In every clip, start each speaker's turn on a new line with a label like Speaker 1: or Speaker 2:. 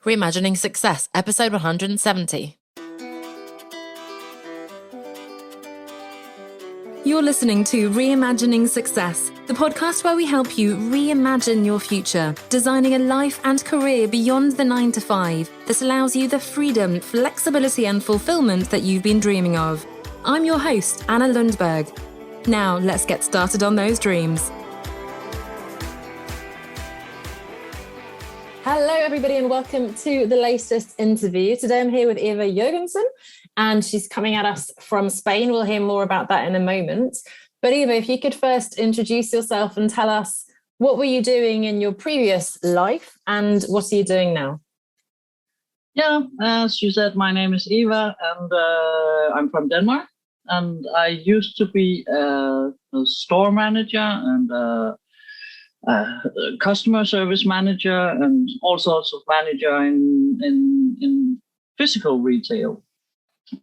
Speaker 1: Reimagining Success, episode 170. You're listening to Reimagining Success, the podcast where we help you reimagine your future, designing a life and career beyond the 9 to 5 that allows you the freedom, flexibility, and fulfillment that you've been dreaming of. I'm your host, Anna Lundberg. Now, let's get started on those dreams. Hello, everybody, and welcome to the latest interview. Today, I'm here with Eva Joergensen, and she's coming at us from Spain. We'll hear more about that in a moment. But Eva, if you could first introduce yourself and tell us what were you doing in your previous life and what are you doing now?
Speaker 2: Yeah, as you said, my name is Eva, and I'm from Denmark. And I used to be a store manager and customer service manager and all sorts of manager in physical retail.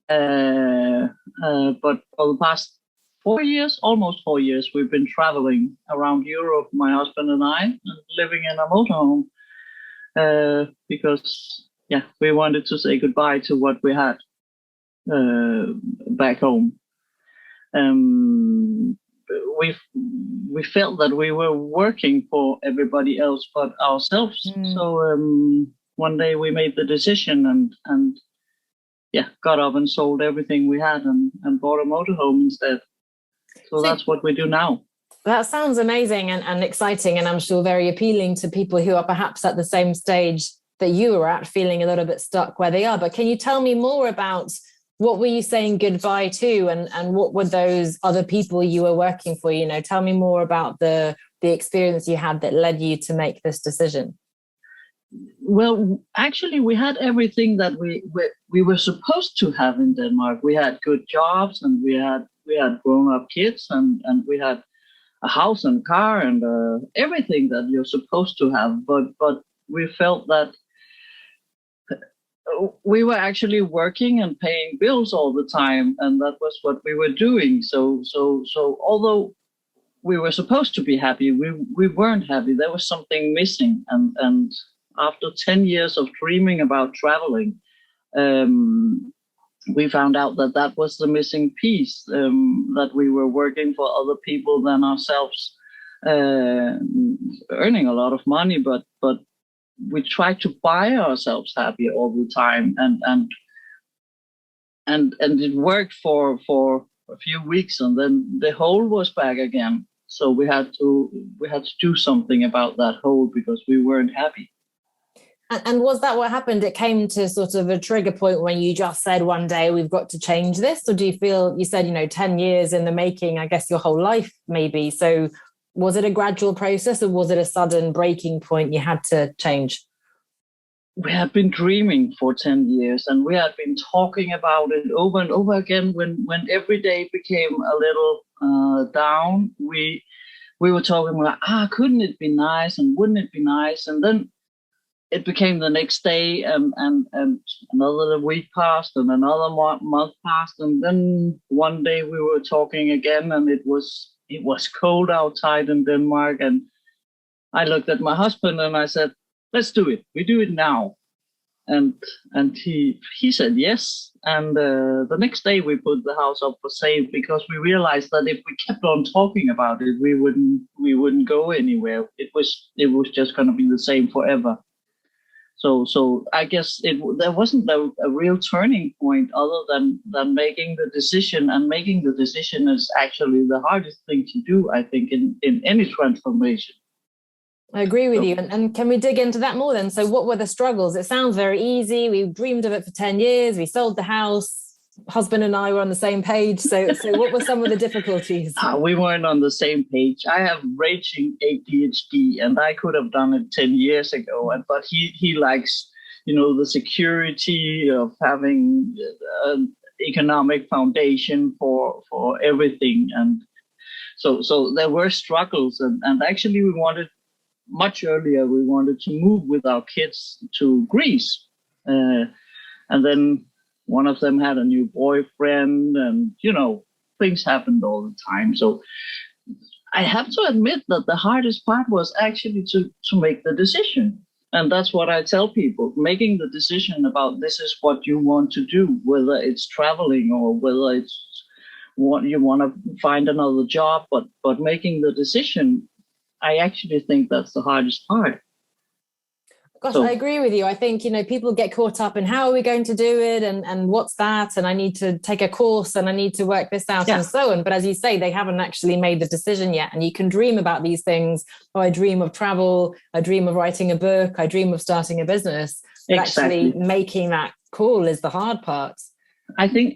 Speaker 2: But for the past 4 years, almost 4 years, we've been traveling around Europe, my husband and I, and living in a motorhome because, we wanted to say goodbye to what we had back home. We felt that we were working for everybody else but ourselves. So one day we made the decision and got up and sold everything we had and bought a motorhome instead. So that's what we do now.
Speaker 1: That sounds amazing and exciting, and I'm sure very appealing to people who are perhaps at the same stage that you were at, feeling a little bit stuck where they are. But can you tell me more about what were you saying goodbye to and what were those other people you were working for? You know, tell me more about the experience you had that led you to make this decision.
Speaker 2: Well, actually, we had everything that we were supposed to have in Denmark. We had good jobs and we had grown-up kids and we had a house and car and everything that you're supposed to have. But we felt that we were actually working and paying bills all the time, and that was what we were doing. So although we were supposed to be happy, we weren't happy. There was something missing, and after 10 years of dreaming about traveling, we found out that was the missing piece, that we were working for other people than ourselves, earning a lot of money, but we tried to buy ourselves happy all the time, and it worked for a few weeks, and then the hole was back again. So we had to do something about that hole because we weren't happy.
Speaker 1: And was that what happened? It came to sort of a trigger point when you just said one day we've got to change this? Or do you feel, you said, 10 years in the making, I guess your whole life maybe. So was it a gradual process or was it a sudden breaking point you had to change?
Speaker 2: We had been dreaming for 10 years and we had been talking about it over and over again. When every day became a little down, we were talking about, couldn't it be nice and wouldn't it be nice? And then it became the next day and another week passed and another month passed. And then one day we were talking again and it was cold outside in Denmark. And I looked at my husband and I said, let's do it. We do it now. And he said yes. And the next day we put the house up for sale because we realized that if we kept on talking about it, we wouldn't go anywhere. It was just going to be the same forever. So I guess there wasn't a real turning point other than making the decision. And making the decision is actually the hardest thing to do, I think, in any transformation.
Speaker 1: I agree with you. And can we dig into that more then? So what were the struggles? It sounds very easy. We dreamed of it for 10 years. We sold the house. Husband and I were on the same page. So what were some of the difficulties?
Speaker 2: We weren't on the same page. I have raging ADHD and I could have done it 10 years ago. But he likes, the security of having an economic foundation for everything. And so there were struggles. And actually we wanted much earlier, we wanted to move with our kids to Greece. And then one of them had a new boyfriend and, things happened all the time. So I have to admit that the hardest part was actually to make the decision. And that's what I tell people, making the decision about this is what you want to do, whether it's traveling or whether it's what you want to find another job, but making the decision, I actually think that's the hardest part.
Speaker 1: Gosh, I agree with you. I think, people get caught up in how are we going to do it and what's that? And I need to take a course and I need to work this out and so on. But as you say, they haven't actually made the decision yet. And you can dream about these things. Oh, I dream of travel. I dream of writing a book. I dream of starting a business. But actually making that call is the hard part.
Speaker 2: I think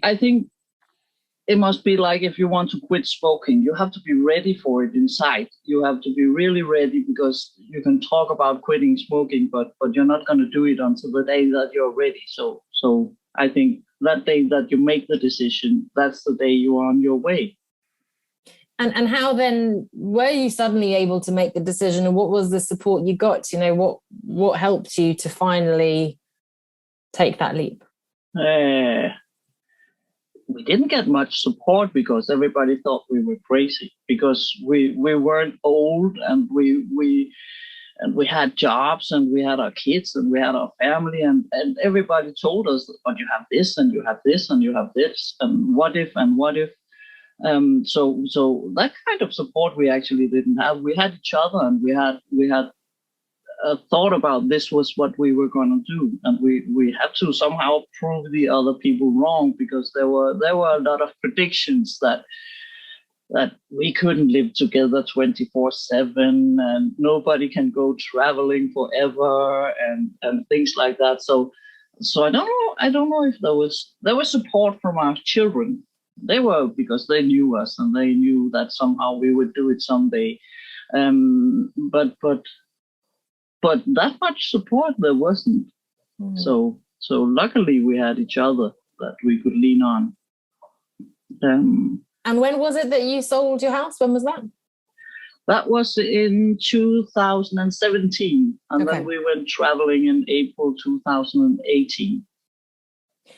Speaker 2: it must be like if you want to quit smoking, you have to be ready for it inside. You have to be really ready, because you can talk about quitting smoking, but you're not going to do it until the day that you're ready. So I think that day that you make the decision, that's the day you are on your way.
Speaker 1: And how then were you suddenly able to make the decision, and what was the support you got? What helped you to finally take that leap?
Speaker 2: We didn't get much support because everybody thought we were crazy, because we weren't old, and we had jobs, and we had our kids, and we had our family, and everybody told us, but you have this and you have this and you have this, and what if. So that kind of support we actually didn't have. We had each other, and we had thought about this was what we were going to do, and we had to somehow prove the other people wrong, because there were a lot of predictions that we couldn't live together 24/7, and nobody can go traveling forever, and things like that. So I don't know if there was support from our children. They were, because they knew us and they knew that somehow we would do it someday. But that much support there wasn't. So luckily we had each other that we could lean on.
Speaker 1: And when was it that you sold your house? When was that?
Speaker 2: That was in 2017. And then we went traveling in April 2018.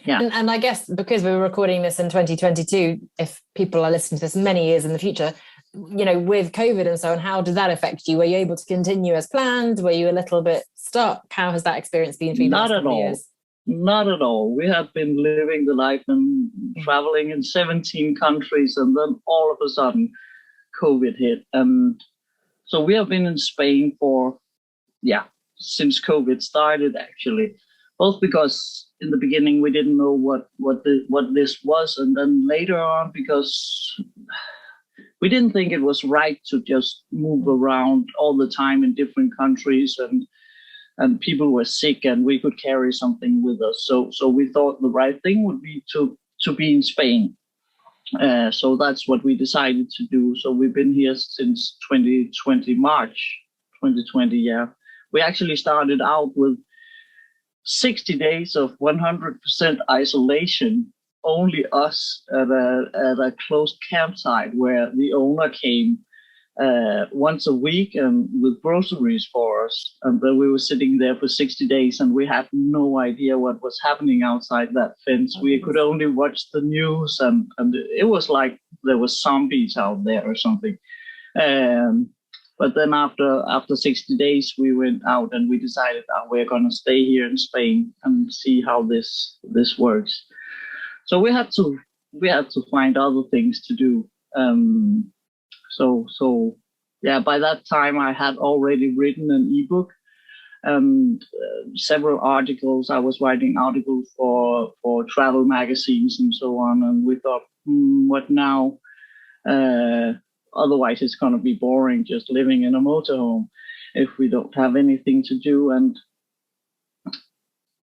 Speaker 2: Yeah.
Speaker 1: And I guess because we were recording this in 2022, if people are listening to this many years in the future, with COVID and so on, how did that affect you? Were you able to continue as planned? Were you a little bit stuck? How has that experience been for you?
Speaker 2: Not at all. Years? Not at all. We have been living the life and traveling in 17 countries, and then all of a sudden COVID hit. So we have been in Spain since COVID started, actually, both because in the beginning we didn't know what this was, and then later on because we didn't think it was right to just move around all the time in different countries, and people were sick and we could carry something with us. So we thought the right thing would be to be in Spain. So that's what we decided to do. So we've been here since 2020, March 2020. Yeah, we actually started out with 60 days of 100% isolation, only us at a closed campsite where the owner came once a week and with groceries for us. And then we were sitting there for 60 days and we had no idea what was happening outside that fence. We could only watch the news, and it was like there was zombies out there or something. But then after 60 days, we went out and we decided we're going to stay here in Spain and see how this works. So we had to find other things to do. So by that time I had already written an ebook and several articles. I was writing articles for travel magazines and so on. And we thought, what now? Otherwise it's going to be boring just living in a motorhome if we don't have anything to do. And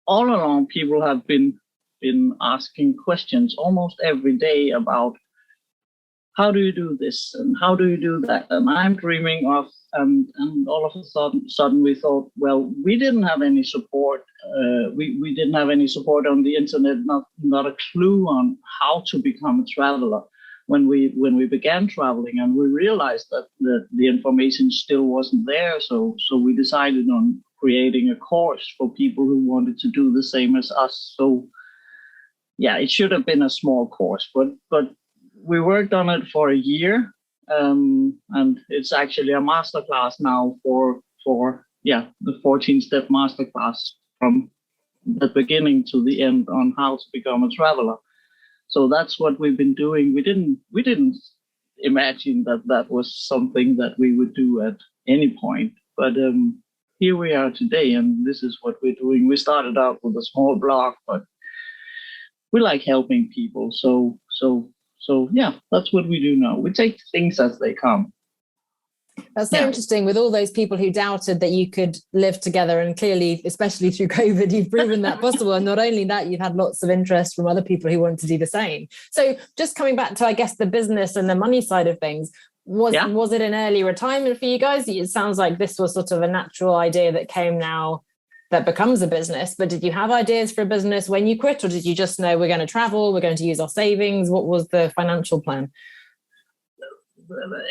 Speaker 2: all along people have been asking questions almost every day about how do you do this and how do you do that? And I'm dreaming of, and all of a sudden we thought, well, we didn't have any support. We didn't have any support on the internet, not a clue on how to become a traveler when we began traveling, and we realized that the information still wasn't there. So we decided on creating a course for people who wanted to do the same as us. So yeah, it should have been a small course, but we worked on it for a year, and it's actually a masterclass now for the 14-step masterclass from the beginning to the end on how to become a traveler. So that's what we've been doing. We didn't imagine that was something that we would do at any point, but here we are today, and this is what we're doing. We started out with a small blog, but we like helping people. So yeah, that's what we do now. We take things as they come.
Speaker 1: That's so interesting, with all those people who doubted that you could live together, and clearly, especially through COVID, you've proven that possible. And not only that, you've had lots of interest from other people who want to do the same. So just coming back to, I guess, the business and the money side of things, was it an early retirement for you guys? It sounds like this was sort of a natural idea that came now that becomes a business. But did you have ideas for a business when you quit, or did you just know we're going to travel, we're going to use our savings? What was the financial plan?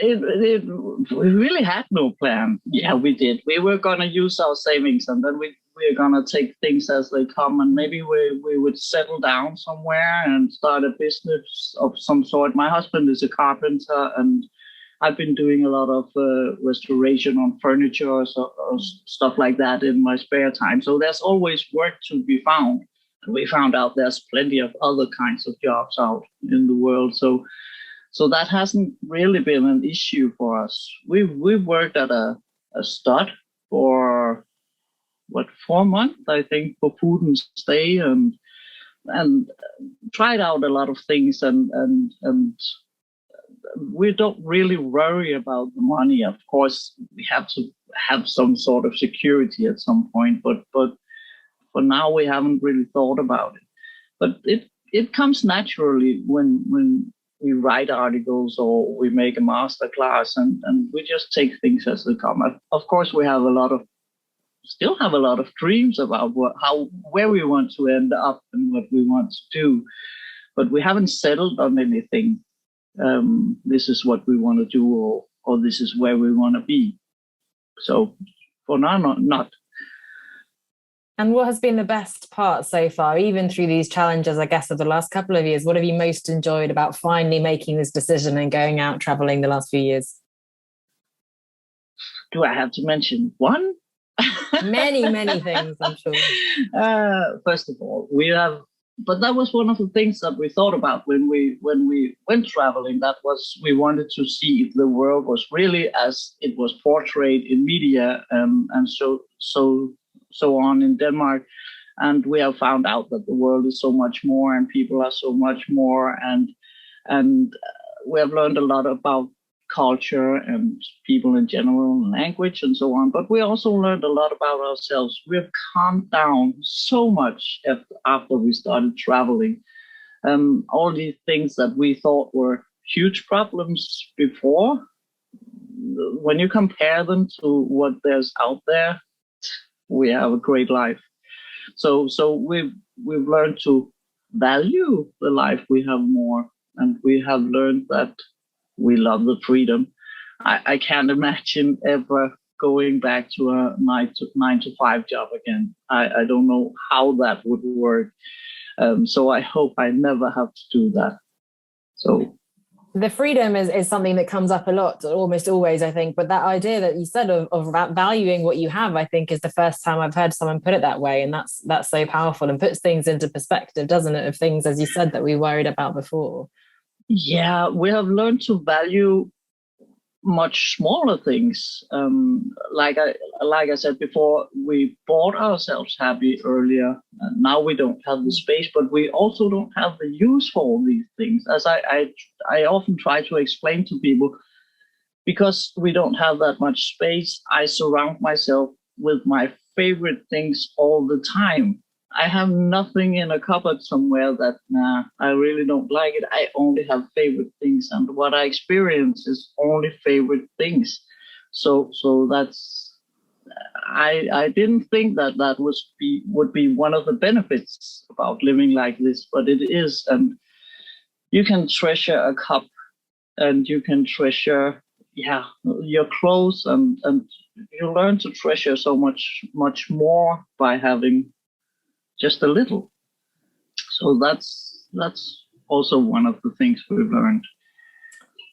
Speaker 2: We really had no plan. Yeah, we did. We were going to use our savings, and then we were going to take things as they come, and maybe we would settle down somewhere and start a business of some sort. My husband is a carpenter, and I've been doing a lot of restoration on furniture or stuff like that in my spare time. So there's always work to be found. And we found out there's plenty of other kinds of jobs out in the world. So that hasn't really been an issue for us. We've worked at a stud for 4 months, I think, for food and stay, and tried out a lot of things, and we don't really worry about the money. Of course, we have to have some sort of security at some point, but for now we haven't really thought about it. But it comes naturally when we write articles or we make a master class, and we just take things as they come. Of course, we have still have a lot of dreams about where we want to end up and what we want to do, but we haven't settled on anything. This is what we want to do, or this is where we want to be. So for now, not.
Speaker 1: And what has been the best part so far, even through these challenges, I guess, of the last couple of years? What have you most enjoyed about finally making this decision and going out traveling the last few years?
Speaker 2: Do I have to mention one?
Speaker 1: Many things, I'm sure.
Speaker 2: First of all, but that was one of the things that we thought about when we went traveling. That was, we wanted to see if the world was really as it was portrayed in media, and so on in Denmark. And we have found out that the world is so much more, and people are so much more, and we have learned a lot about culture and people in general, and language and so on. But we also learned a lot about ourselves. We have calmed down so much after we started traveling. All these things that we thought were huge problems before, when you compare them to what there's out there, we have a great life. So we've learned to value the life we have more, and we have learned that we love the freedom. I can't imagine ever going back to a 9 to 5 job again. I don't know how that would work. So I hope I never have to do that. So
Speaker 1: the freedom is something that comes up a lot, almost always, I think. But that idea that you said of valuing what you have, I think, is the first time I've heard someone put it that way. And that's so powerful and puts things into perspective, doesn't it? Of things, as you said, that we worried about before.
Speaker 2: Yeah, we have learned to value much smaller things. Like I said before, we bought ourselves happy earlier. And now we don't have the space, but we also don't have the use for all these things. As I often try to explain to people, because we don't have that much space, I surround myself with my favorite things all the time. I have nothing in a cupboard somewhere that, I really don't like it. I only have favorite things, and what I experience is only favorite things. So that's, I didn't think that would be one of the benefits about living like this, but it is. And you can treasure a cup, and you can treasure, your clothes, and you learn to treasure so much more by having just a little. So that's also one of the things we've learned.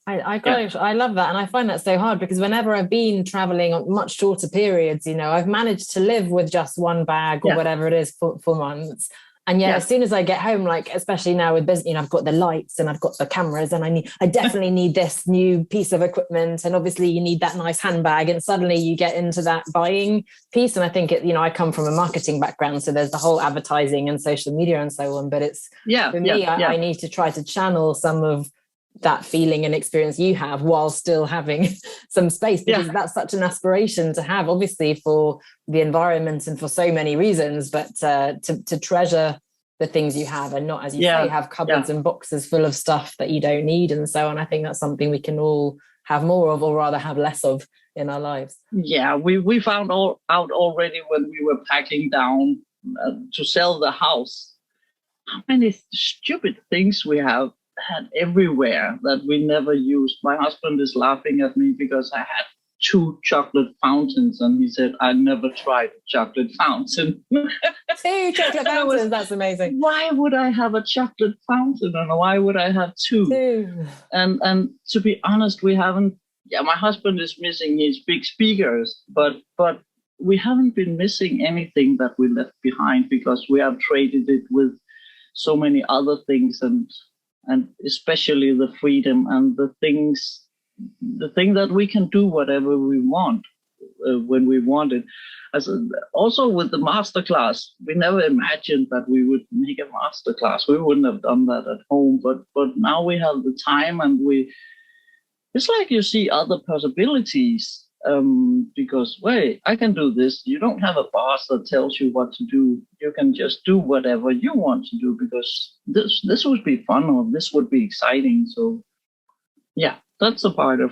Speaker 1: I love that. And I find that so hard because whenever I've been traveling on much shorter periods, I've managed to live with just one bag or whatever it is for months. And yet, as soon as I get home, like, especially now with business, I've got the lights and I've got the cameras and I definitely need this new piece of equipment. And obviously you need that nice handbag, and suddenly you get into that buying piece. And I think I come from a marketing background. So there's the whole advertising and social media and so on. But it's for me, I need to try to channel some of that feeling and experience you have while still having some space, because that's such an aspiration to have, obviously for the environment and for so many reasons, but to treasure the things you have and not, as you say, have cupboards and boxes full of stuff that you don't need and so on. I think that's something we can all have more of, or rather have less of in our lives.
Speaker 2: Yeah, we found out already when we were packing down to sell the house, how many stupid things we have had everywhere that we never used. My husband is laughing at me because I had 2 chocolate fountains, and he said, I never tried a chocolate fountain.
Speaker 1: 2 chocolate fountains, that's amazing.
Speaker 2: Why would I have a chocolate fountain, and why would I have 2? And to be honest, we haven't, my husband is missing his big speakers, but we haven't been missing anything that we left behind, because we have traded it with so many other things, and especially the freedom and the thing that we can do whatever we want when we want it. Also with the masterclass, we never imagined that we would make a masterclass. We wouldn't have done that at home, but now we have the time, and it's like you see other possibilities, because, wait, I can do this. You don't have a boss that tells you what to do. You can just do whatever you want to do, because this would be fun, or this would be exciting. So, that's a part of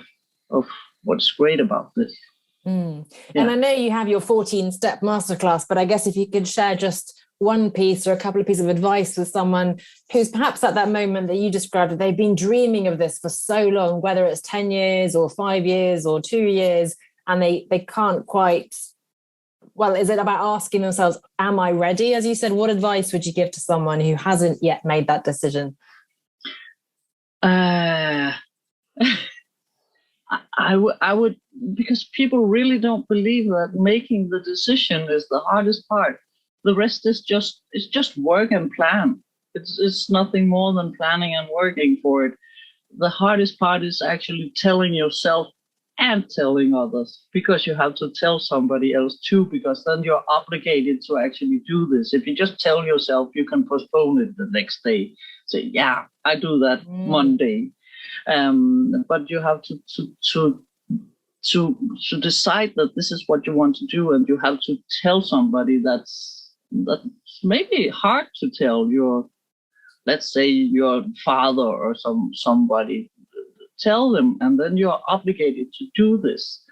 Speaker 2: what's great about this.
Speaker 1: And I know you have your 14-step masterclass, but I guess if you could share just one piece or a couple of pieces of advice with someone who's perhaps at that moment that you described, that they've been dreaming of this for so long, whether it's 10 years or 5 years or 2 years, and they can't quite, well, is it about asking themselves, am I ready? As you said, what advice would you give to someone who hasn't yet made that decision?
Speaker 2: I would, because people really don't believe that making the decision is the hardest part. The rest is just work and plan. It's nothing more than planning and working for it. The hardest part is actually telling yourself and telling others, because you have to tell somebody else too, because then you're obligated to actually do this. If you just tell yourself, you can postpone it the next day. Say, yeah, I do that Monday. But you have to decide that this is what you want to do, and you have to tell somebody that's maybe hard to tell your, let's say, your father or somebody. Tell them, and then you're obligated to do this.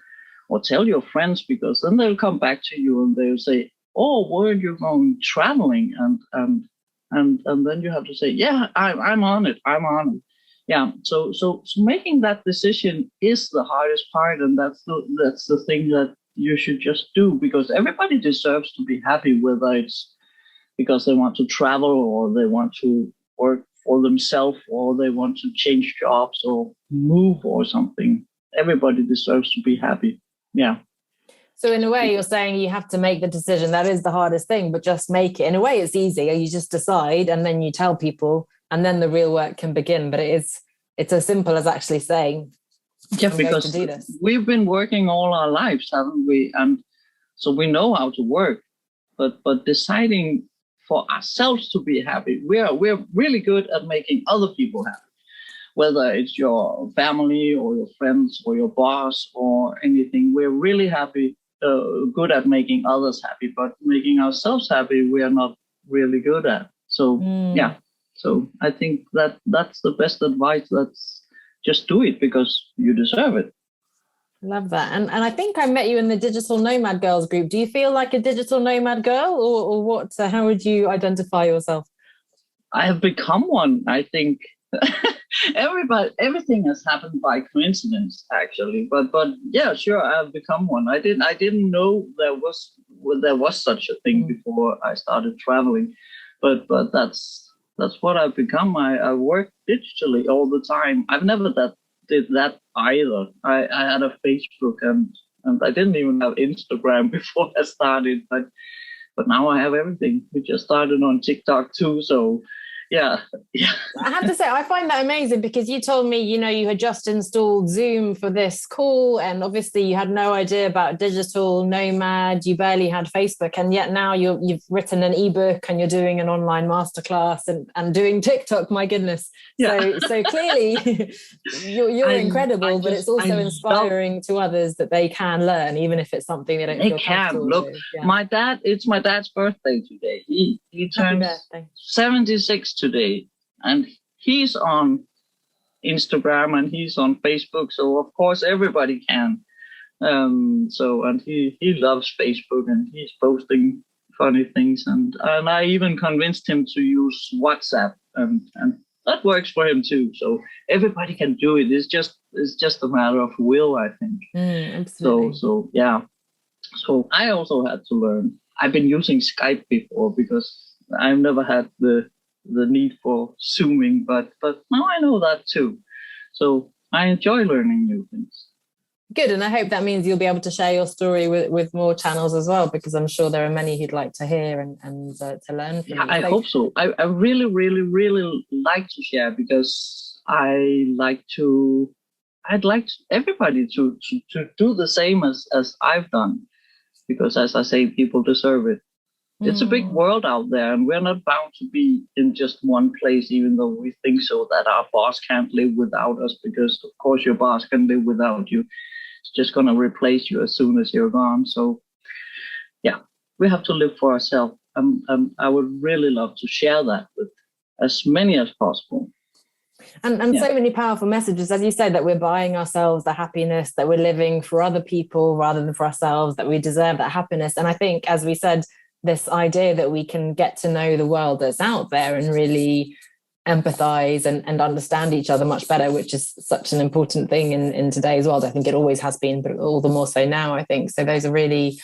Speaker 2: Or tell your friends, because then they'll come back to you and they'll say, oh, weren't you going traveling? And then you have to say, yeah, I'm on it. Yeah. So making that decision is the hardest part, and that's the thing that you should just do, because everybody deserves to be happy, whether it's because they want to travel, or they want to work for themselves, or they want to change jobs or move or something. Everybody deserves to be happy. Yeah.
Speaker 1: So in a way, you're saying you have to make the decision. That is the hardest thing, but just make it. In a way, it's easy. You just decide, and then you tell people, and then the real work can begin. But it's as simple as actually saying,
Speaker 2: yeah, because we've been working all our lives, haven't we? And so we know how to work, but deciding for ourselves to be happy, we're really good at making other people happy, whether it's your family or your friends or your boss or anything. We're really good at making others happy, but making ourselves happy, we are not really good at. So yeah, so I think that's the best advice. That's just do it, because you deserve it.
Speaker 1: Love that. And I think I met you in the Digital Nomad Girls group. Do you feel like a digital nomad girl, or what? How would you identify yourself?
Speaker 2: I have become one, I think. Everything has happened by coincidence, actually. But yeah, sure, I have become one. I didn't know there was such a thing before I started traveling. But that's what I've become. I work digitally all the time. I've never did that either. I had a Facebook and I didn't even have Instagram before I started, but now I have everything. We just started on TikTok too, so yeah.
Speaker 1: I have to say, I find that amazing because you told me, you had just installed Zoom for this call, and obviously you had no idea about digital nomad. You barely had Facebook, and yet now you've written an ebook and you're doing an online masterclass and doing TikTok. My goodness!
Speaker 2: Yeah.
Speaker 1: So clearly you're incredible, but it's also inspiring to others that they can learn, even if it's something they don't feel comfortable
Speaker 2: Look,
Speaker 1: with. Yeah.
Speaker 2: It's my dad's birthday today. He turns 76 today, and he's on Instagram and he's on Facebook, so of course everybody can. And he loves Facebook and he's posting funny things, and I even convinced him to use WhatsApp, and that works for him too. So everybody can do it. It's just a matter of will, I think.
Speaker 1: Absolutely.
Speaker 2: So yeah. So I also had to learn. I've been using Skype before because I've never had the need for Zooming, but now I know that too. So I enjoy learning new things.
Speaker 1: Good, and I hope that means you'll be able to share your story with more channels as well, because I'm sure there are many who'd like to hear and to learn from you.
Speaker 2: I hope so. I really, really, really like to share, because I'd like everybody to do the same as I've done, because as I say, people deserve it. It's a big world out there, and we're not bound to be in just one place, even though we think so, that our boss can't live without us, because of course your boss can live without you. It's just going to replace you as soon as you're gone. So yeah, we have to live for ourselves. And I would really love to share that with as many as possible.
Speaker 1: And so many powerful messages, as you said, that we're buying ourselves the happiness, that we're living for other people rather than for ourselves, that we deserve that happiness. And I think, as we said, this idea that we can get to know the world that's out there and really empathize and understand each other much better, which is such an important thing in today's world. I think it always has been, but all the more so now, I think. So those are really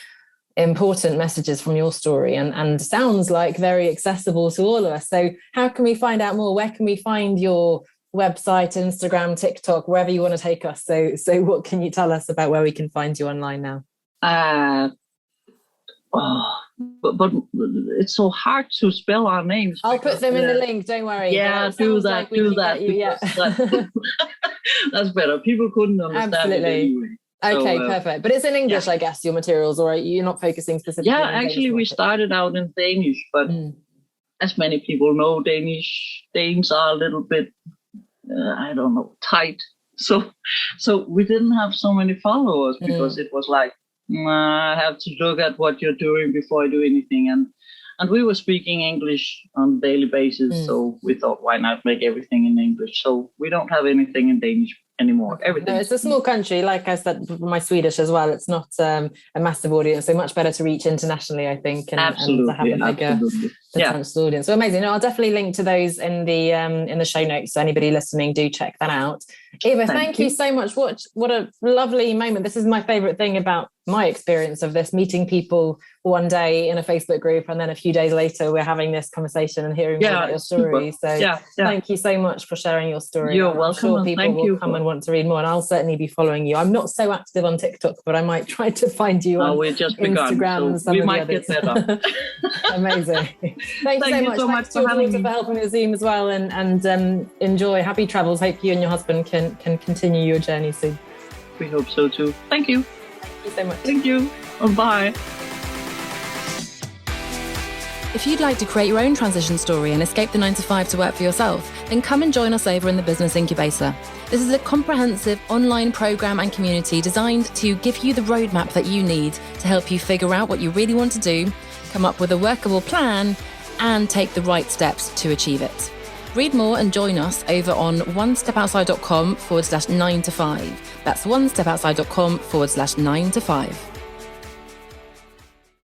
Speaker 1: important messages from your story, and sounds like very accessible to all of us. So how can we find out more? Where can we find your website, Instagram, TikTok, wherever you want to take us? So what can you tell us about where we can find you online now?
Speaker 2: But it's so hard to spell our names.
Speaker 1: I'll put them in the link, don't worry.
Speaker 2: Yeah, do that. That's better. People couldn't understand it anyway.
Speaker 1: Okay, perfect. But it's in English, I guess, your materials, or you're not focusing specifically on
Speaker 2: actually
Speaker 1: Danish
Speaker 2: we started out in Danish, but as many people know, Danes are a little bit, tight. So we didn't have so many followers, because it was like, I have to look at what you're doing before I do anything. And we were speaking English on a daily basis, so we thought, why not make everything in English? So we don't have anything in Danish anymore. Everything.
Speaker 1: No, it's a small country, like I said, for my Swedish as well. It's not a massive audience, so much better to reach internationally, I think, and to have a bigger potential audience. So amazing. No, I'll definitely link to those in the show notes. So anybody listening, do check that out. Eva, thank you so much. What a lovely moment. This is my favorite thing about my experience of this, meeting people one day in a Facebook group, and then a few days later we're having this conversation and hearing more about your story.
Speaker 2: Super.
Speaker 1: So thank you so much for sharing your story.
Speaker 2: You're welcome.
Speaker 1: I'm sure people will come and want to read more, and I'll certainly be following you. I'm not so active on TikTok, but I might try to find you on Instagram and some of the others.
Speaker 2: Get better.
Speaker 1: Amazing. Thanks so much. Thanks to your daughter for helping with Zoom as well, and enjoy. Happy travels. Hope you and your husband can continue your journey soon.
Speaker 2: We hope so too. Thank you.
Speaker 1: Thank you so much.
Speaker 2: Thank you. Bye.
Speaker 3: If you'd like to create your own transition story and escape the 9-to-5 to work for yourself, then come and join us over in the Business Incubator. This is a comprehensive online program and community designed to give you the roadmap that you need to help you figure out what you really want to do, come up with a workable plan, and take the right steps to achieve it. Read more and join us over on onestepoutside.com/9-to-5. That's onestepoutside.com/9-to-5.